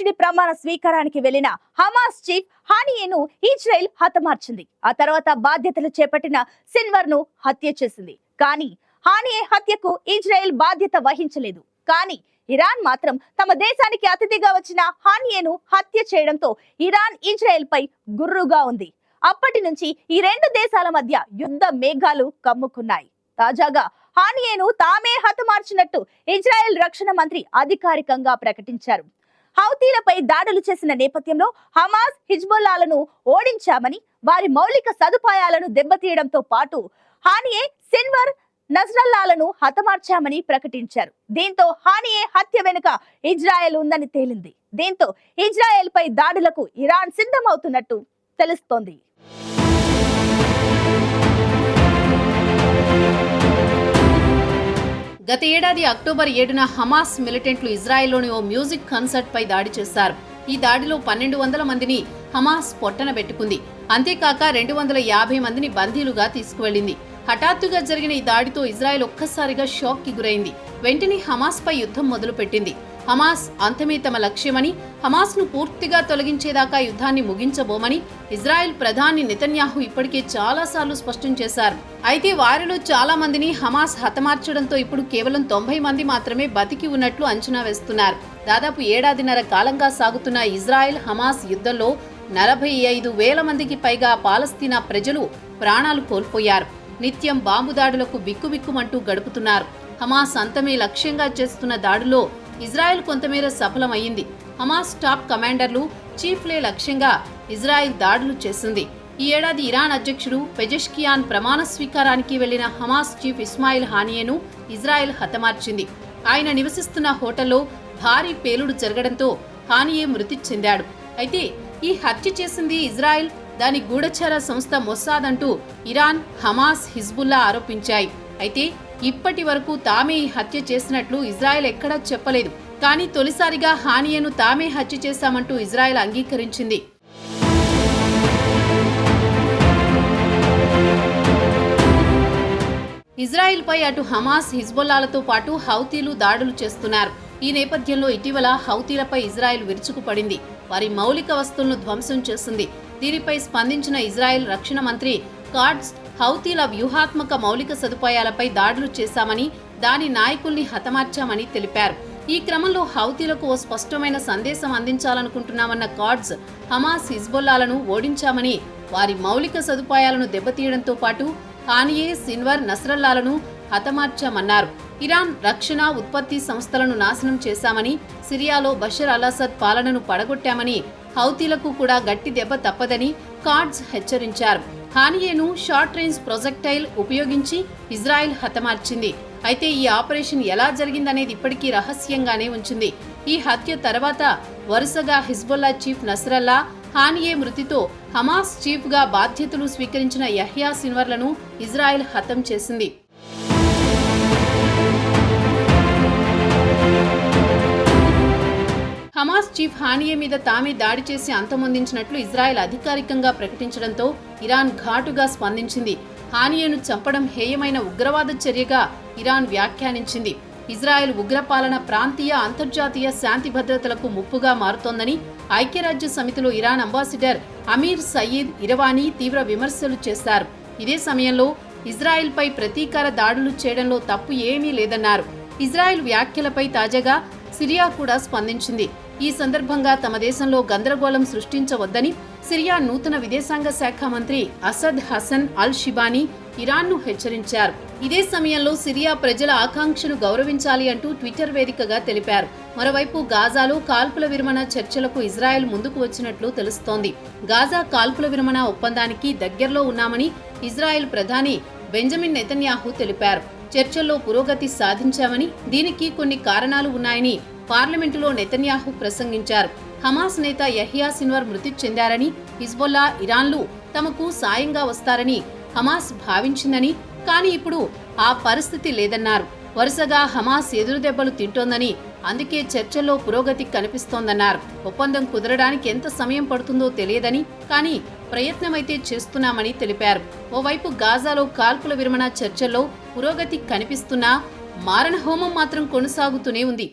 అతిథి ప్రమాణ స్వీకారానికి వెళ్లిన హమాస్ చీఫ్ హానియేను ఇజ్రాయెల్ హతమార్చింది. ఆ తర్వాత బాధ్యతలు చేపట్టిన సిన్వర్ ను హత్య చేసింది. కానీ హానియే హత్యకు ఇజ్రాయెల్ బాధ్యత వహించలేదు. కానీ ఇరాన్ మాత్రం తమ దేశానికి అతిథిగా వచ్చిన హానియేను హత్య చేయడంతో ఇరాన్ ఇజ్రాయెల్ పై గుర్రుగా ఉంది. అప్పటి నుంచి ఈ రెండు దేశాల మధ్య యుద్ధ మేఘాలు కమ్ముకున్నాయి. తాజాగా హానియేను తామే హతమార్చినట్టు ఇజ్రాయెల్ రక్షణ మంత్రి అధికారికంగా ప్రకటించారు. హౌతీలపై దాడులు చేసిన నేపథ్యంలో హమాస్, హిజ్బుల్లాలను ఓడించామని, వారి మౌలిక సదుపాయాలను దెబ్బతీయడంతో పాటు హానియే, సిన్వర్, నస్రల్లాలను హతమార్చామని ప్రకటించారు. దీంతో హానియే హత్య వెనుక ఇజ్రాయెల్ ఉందని తేలింది. దీంతో ఇజ్రాయెల్ పై దాడులకు ఇరాన్ సిద్ధమవుతున్నట్టు తెలుస్తోంది. గత ఏడాది అక్టోబర్ 7న హమాస్ మిలిటెంట్లు ఇజ్రాయెల్లోని ఓ మ్యూజిక్ కన్సర్ట్ పై దాడి చేశారు. ఈ దాడిలో 1200 మందిని హమాస్ పొట్టన పెట్టుకుంది. అంతేకాక 250 మందిని బందీలుగా తీసుకువెళ్లింది. హఠాత్తుగా జరిగిన ఈ దాడితో ఇజ్రాయెల్ ఒక్కసారిగా షాక్ కి గురైంది. వెంటనే హమాస్ పై యుద్ధం మొదలుపెట్టింది. హమాస్ అంతమే తమ లక్ష్యమని, హమాస్ ను పూర్తిగా తొలగించేదాకా యుద్ధాన్ని ముగించబోమని ఇజ్రాయెల్ ప్రధాని నెతన్యాహు ఇప్పటికే చాలాసార్లు స్పష్టం చేశారు. అయితే వారిలో చాలా మందిని హమాస్ హతమార్చడంతో ఇప్పుడు కేవలం 90 మంది మాత్రమే బతికి ఉన్నట్లు అంచనా వేస్తున్నారు. దాదాపు ఏడాదిన్నర కాలంగా సాగుతున్న ఇజ్రాయెల్ హమాస్ యుద్ధంలో 45,000 మందికి పైగా పాలస్తీనా ప్రజలు ప్రాణాలు కోల్పోయారు. నిత్యం బాంబు దాడులకు బిక్కుబిక్కుమంటూ గడుపుతున్నారు. హమాస్ అంతమే లక్ష్యంగా చేస్తున్న దాడుల్లో ఇజ్రాయెల్ కొంతమేర సఫలమయ్యింది. హమాస్ టాప్ కమాండర్లు, చీఫ్లే లక్ష్యంగా ఇజ్రాయెల్ దాడులు చేసింది. ఈ ఏడాది ఇరాన్ అధ్యక్షుడు పెజెష్కియాన్ ప్రమాణ స్వీకారానికి వెళ్లిన హమాస్ చీఫ్ ఇస్మాయిల్ హానియేను ఇజ్రాయెల్ హతమార్చింది. ఆయన నివసిస్తున్న హోటల్లో భారీ పేలుడు జరగడంతో హానియే మృతి చెందాడు. అయితే ఈ హత్య చేసింది ఇజ్రాయెల్, దాని గూఢచార సంస్థ మొస్సాద్ అంటూ ఇరాన్, హమాస్, హిజ్బుల్లా ఆరోపించాయి. అయితే ఇప్పటి వరకు తామే ఈ హత్య చేసినట్లు ఇజ్రాయెల్ ఎక్కడా చెప్పలేదు. కానీ తొలిసారిగా హానియేను తామే హత్య చేశామంటూ ఇజ్రాయెల్ అంగీకరించింది. ఇజ్రాయెల్ పై అటు హమాస్, హిజ్బుల్లాలతో పాటు హౌతీలు దాడులు చేస్తున్నారు. ఈ నేపథ్యంలో ఇటీవల హౌతీలపై ఇజ్రాయెల్ విరుచుకుపడింది. వారి మౌలిక వస్తువులను ధ్వంసం చేసింది. దీనిపై స్పందించిన ఇజ్రాయెల్ రక్షణ మంత్రి కాట్జ్ హౌతీల వ్యూహాత్మక మౌలిక సదుపాయాలపై దాడులు చేశామని, దాని నాయకుల్ని హతమార్చామని తెలిపారు. ఈ క్రమంలో హౌతీలకు ఓ స్పష్టమైన సందేశం అందించాలనుకుంటున్నామన్న కాట్జ్ హమాస్, హిజ్బుల్లాలను ఓడించామని, వారి మౌలిక సదుపాయాలను దెబ్బతీయడంతో పాటు హానియే, సిన్వర్, నస్రల్లాలను హతమార్చామన్నారు. ఇరాన్ రక్షణ, ఉత్పత్తి సంస్థలను నాశనం చేశామని, సిరియాలో బషర్ అల్ అసద్ పాలనను పడగొట్టామని, హౌతీలకు కూడా గట్టి దెబ్బ తప్పదని కాట్జ్ హెచ్చరించారు. హానియేను షార్ట్ రేంజ్ ప్రొజెక్టైల్ ఉపయోగించి ఇజ్రాయెల్ హతమార్చింది. అయితే ఈ ఆపరేషన్ ఎలా జరిగిందనేది ఇప్పటికీ రహస్యంగానే ఉంచింది. ఈ హత్య తర్వాత వరుసగా హిజ్బుల్లా చీఫ్ నస్రల్లా, హానియే మృతితో హమాస్ చీఫ్ గా బాధ్యతలు స్వీకరించిన యహ్యా సిన్వర్లను ఇజ్రాయెల్ హతం చేసింది. హమాస్ చీఫ్ హానియే మీద తామే దాడి చేసి అంతమొందించినట్లు ఇజ్రాయెల్ అధికారికంగా ప్రకటించడంతో ఇరాన్ ఘాటుగా స్పందించింది. హానియేను చంపడం హేయమైన ఉగ్రవాద చర్యగా ఇరాన్ వ్యాఖ్యానించింది. ఇజ్రాయెల్ ఉగ్రపాలన ప్రాంతీయ, అంతర్జాతీయ శాంతి భద్రతలకు ముప్పుగా మారుతోందని ఐక్యరాజ్య సమితిలో ఇరాన్ అంబాసిడర్ అమీర్ సయీద్ ఇరవానీ తీవ్ర విమర్శలు చేశారు. ఇదే సమయంలో ఇజ్రాయెల్ పై ప్రతీకార దాడులు చేయడంలో తప్పు ఏమీ లేదన్నారు. ఇజ్రాయెల్ వ్యాఖ్యలపై తాజాగా సిరియా కూడా స్పందించింది. ఈ సందర్భంగా తమ దేశంలో గందరగోళం సృష్టించవద్దని సిరియా నూతన విదేశాంగ శాఖ మంత్రి అసద్ హసన్ అల్ షిబానీ ఇరాన్ను హెచ్చరించారు. ఇదే సమయంలో సిరియా ప్రజల ఆకాంక్షను గౌరవించాలి అంటూ ట్విట్టర్ వేదికగా తెలిపారు. మరోవైపు గాజాలో కాల్పుల విరమణ చర్చలకు ఇజ్రాయెల్ ముందుకు వచ్చినట్లు తెలుస్తోంది. గాజా కాల్పుల విరమణ ఒప్పందానికి దగ్గరలో ఉన్నామని ఇజ్రాయెల్ ప్రధాని బెంజమిన్ నెతన్యాహు తెలిపారు. చర్చల్లో పురోగతి సాధించామని, దీనికి కొన్ని కారణాలు ఉన్నాయని పార్లమెంటులో నెతన్యాహు ప్రసంగించారు. హమాస్ నేత యహ్యా సిన్వర్ మృతి చెందారని, హిజ్బుల్లా, ఇరాన్లు తమకు సాయంగా వస్తారని హమాస్ భావించిందని, కానీ ఇప్పుడు ఆ పరిస్థితి లేదన్నారు. వరుసగా హమాస్ ఎదురుదెబ్బలు తింటోందని, అందుకే చర్చల్లో పురోగతి కనిపిస్తోందన్నారు. ఒప్పందం కుదరడానికి ఎంత సమయం పడుతుందో తెలియదని, కానీ ప్రయత్నమైతే చేస్తున్నామని తెలిపారు. ఓవైపు గాజాలో కాల్పుల విరమణ చర్చల్లో పురోగతి కనిపిస్తున్నా మారణహోమం మాత్రం కొనసాగుతూనే ఉంది.